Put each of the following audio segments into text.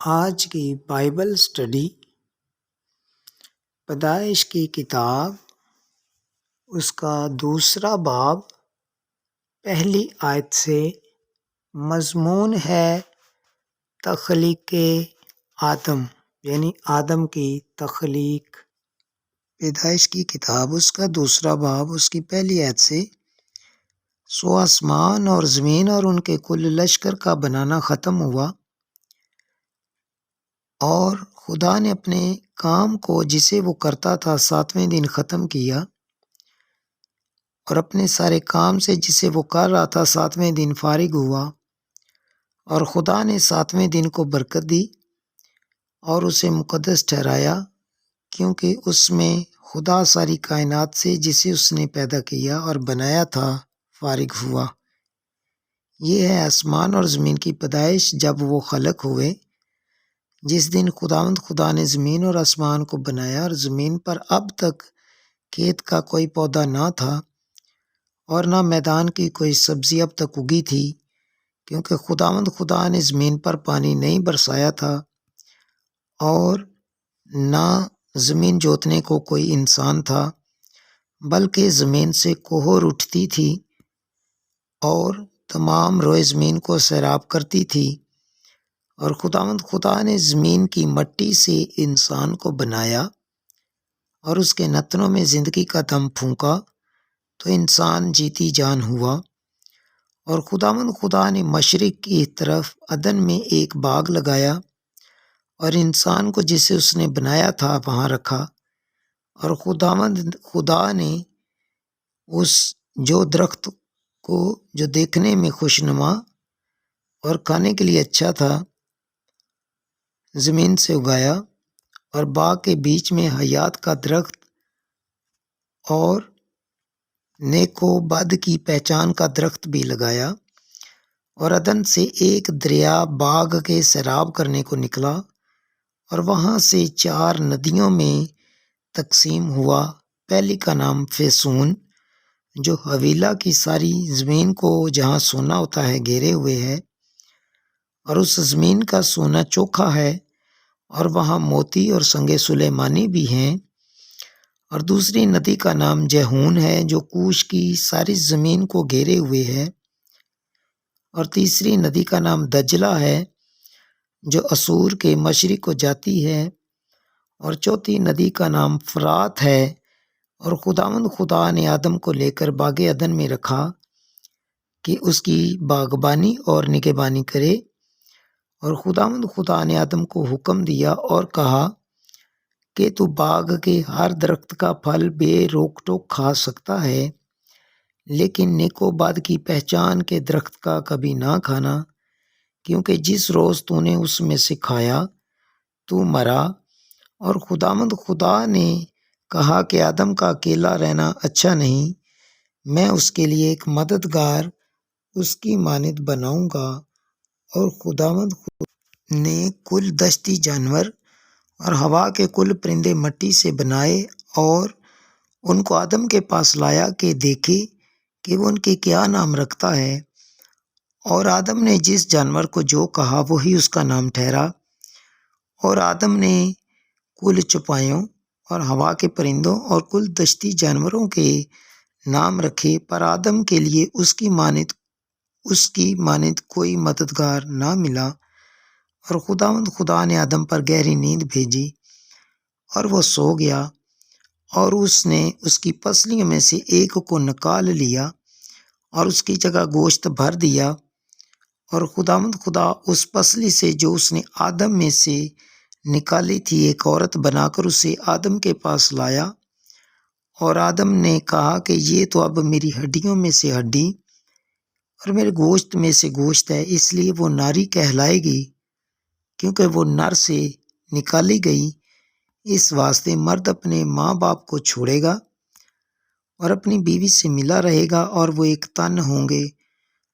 آج کی Bible study پیدائش کی کتاب اس کا دوسرا باب پہلی آیت سے مضمون ہے تخلیق آدم، یعنی آدم کی تخلیق۔ پیدائش کی کتاب اس کا دوسرا باب اس کی پہلی آیت سے سو آسمان اور زمین اور ان کے کل لشکر کا بنانا ختم ہوا، اور خدا نے اپنے کام کو جسے وہ کرتا تھا 7ویں دن ختم کیا، اور اپنے سارے کام سے جسے وہ کر رہا تھا 7ویں دن فارغ ہوا، اور خدا نے 7ویں دن کو برکت دی اور اسے مقدس ٹھہرایا، کیونکہ اس میں خدا ساری کائنات سے جسے اس نے پیدا کیا اور بنایا تھا فارغ ہوا۔ یہ ہے آسمان اور زمین کی پیدائش جب وہ خلق ہوئے، جس دن خداوند خدا نے زمین اور آسمان کو بنایا، اور زمین پر اب تک کھیت کا کوئی پودا نہ تھا اور نہ میدان کی کوئی سبزی اب تک اگی تھی، کیونکہ خداوند خدا نے زمین پر پانی نہیں برسایا تھا، اور نہ زمین جوتنے کو کوئی انسان تھا، بلکہ زمین سے کوہر اٹھتی تھی اور تمام روئے زمین کو سیراب کرتی تھی۔ اور خداوند خدا نے زمین کی مٹی سے انسان کو بنایا اور اس کے نتنوں میں زندگی کا دم پھونکا، تو انسان جیتی جان ہوا۔ اور خداوند خدا نے مشرق کی طرف عدن میں ایک باغ لگایا اور انسان کو جسے اس نے بنایا تھا وہاں رکھا، اور خداوند خدا نے اس جو درخت کو جو دیکھنے میں خوشنما اور کھانے کے لیے اچھا تھا زمین سے اگایا، اور باغ کے بیچ میں حیات کا درخت اور نیک و بد کی پہچان کا درخت بھی لگایا، اور عدن سے ایک دریا باغ کے سیراب کرنے کو نکلا، اور وہاں سے 4 ندیوں میں تقسیم ہوا۔ پہلی کا نام فیسون، جو حویلہ کی ساری زمین کو جہاں سونا ہوتا ہے گھیرے ہوئے ہے، اور اس زمین کا سونا چوکھا ہے، اور وہاں موتی اور سنگ سلیمانی بھی ہیں۔ اور دوسری ندی کا نام جہون ہے، جو کوش کی ساری زمین کو گھیرے ہوئے ہے۔ اور تیسری ندی کا نام دجلہ ہے، جو اسور کے مشرق کو جاتی ہے۔ اور چوتھی ندی کا نام فرات ہے۔ اور خداوند خدا نے آدم کو لے کر باغ عدن میں رکھا کہ اس کی باغبانی اور نگہبانی کرے، اور خداوند خدا نے آدم کو حکم دیا اور کہا کہ تو باغ کے ہر درخت کا پھل بے روک ٹوک کھا سکتا ہے، لیکن نیک و بد کی پہچان کے درخت کا کبھی نہ کھانا، کیونکہ جس روز تو نے اس میں سے کھایا تو مرا۔ اور خداوند خدا نے کہا کہ آدم کا اکیلا رہنا اچھا نہیں، میں اس کے لیے ایک مددگار اس کی مانند بناؤں گا۔ اور خداوند نے کل دشتی جانور اور ہوا کے کل پرندے مٹی سے بنائے، اور ان کو آدم کے پاس لایا کہ دیکھے کہ وہ ان کے کیا نام رکھتا ہے۔ اور آدم نے جس جانور کو جو کہا وہی اس کا نام ٹھہرا۔ اور آدم نے کل چوپایوں اور ہوا کے پرندوں اور کل دشتی جانوروں کے نام رکھے، پر آدم کے لیے اس کی مانند کوئی مددگار نہ ملا۔ اور خداوند خدا نے آدم پر گہری نیند بھیجی، اور وہ سو گیا، اور اس نے اس کی پسلیوں میں سے ایک کو نکال لیا اور اس کی جگہ گوشت بھر دیا۔ اور خداوند خدا اس پسلی سے جو اس نے آدم میں سے نکالی تھی ایک عورت بنا کر اسے آدم کے پاس لایا، اور آدم نے کہا کہ یہ تو اب میری ہڈیوں میں سے ہڈی اور میرے گوشت میں سے گوشت ہے، اس لیے وہ ناری کہلائے گی، کیونکہ وہ نر سے نکالی گئی۔ اس واسطے مرد اپنے ماں باپ کو چھوڑے گا اور اپنی بیوی سے ملا رہے گا، اور وہ ایک تن ہوں گے۔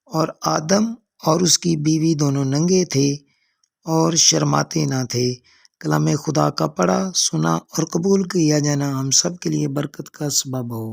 اور آدم اور اس کی بیوی دونوں ننگے تھے اور شرماتے نہ تھے۔ کلام خدا کا پڑھا، سنا اور قبول کیا جانا ہم سب کے لیے برکت کا سبب ہو۔